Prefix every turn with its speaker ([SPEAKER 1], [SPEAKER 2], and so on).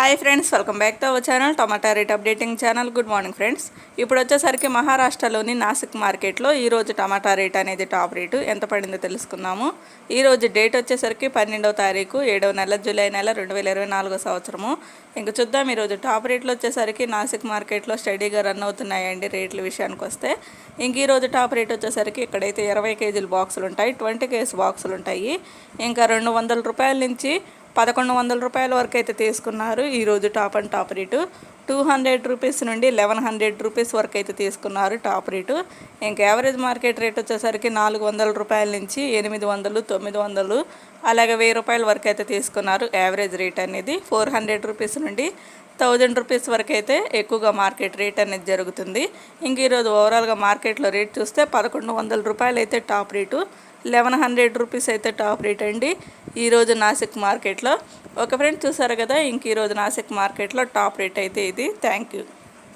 [SPEAKER 1] Hi friends, welcome back to our channel tomato rate updating channel. Good morning friends. ఇప్పుడు వచ్చేసరికి మహారాష్ట్రలోని నాసిక్ మార్కెట్లో ఈరోజు టమాటా రేట్ అనేది టాప్ రేటు ఎంత పడిందో తెలుసుకుందాము. ఈరోజు డేట్ వచ్చేసరికి 12వ తారీఖు 7వ నెల జూలై నెల 2024 సంవత్సరము. ఇంక చూద్దాం ఈరోజు టాప్ రేట్లు వచ్చేసరికి నాసిక్ మార్కెట్లో స్టడీగా రన్ అవుతున్నాయండి. రేట్ల విషయానికి వస్తే ఇంక ఈరోజు టాప్ రేట్ వచ్చేసరికి ఇక్కడైతే 20 కేజీల బాక్సులు ఉంటాయి, 20 కేజీ బాక్సులు ఉంటాయి. ఇంకా 200 రూపాయల నుంచి 1100 రూపాయల వరకు అయితే తీసుకున్నారు. ఈరోజు top and top rate 200 rupees నుండి 1100 రూపీస్ వరకు అయితే తీసుకున్నారు టాప్ రేటు. ఇంకా యావరేజ్ మార్కెట్ రేట్ వచ్చేసరికి 400 రూపాయల నుంచి 800, 900 అలాగే 1000 రూపాయల వరకు అయితే తీసుకున్నారు. యావరేజ్ రేట్ అనేది 400 రూపీస్ నుండి 1000 రూపీస్ వరకు అయితే ఎక్కువగా మార్కెట్ రేట్ అనేది జరుగుతుంది. ఇంక ఈరోజు ఓవరాల్గా మార్కెట్లో రేట్ చూస్తే 1100 రూపాయలు అయితే టాప్ రేటు, 1100 రూపీస్ అయితే టాప్ రేట్ అండి ఈరోజు నాసిక్ మార్కెట్లో. ఒక ఫ్రెండ్ చూసారు కదా, ఇంక ఈరోజు నాసిక్ మార్కెట్లో టాప్ రేట్ అయితే ఇది. Thank you.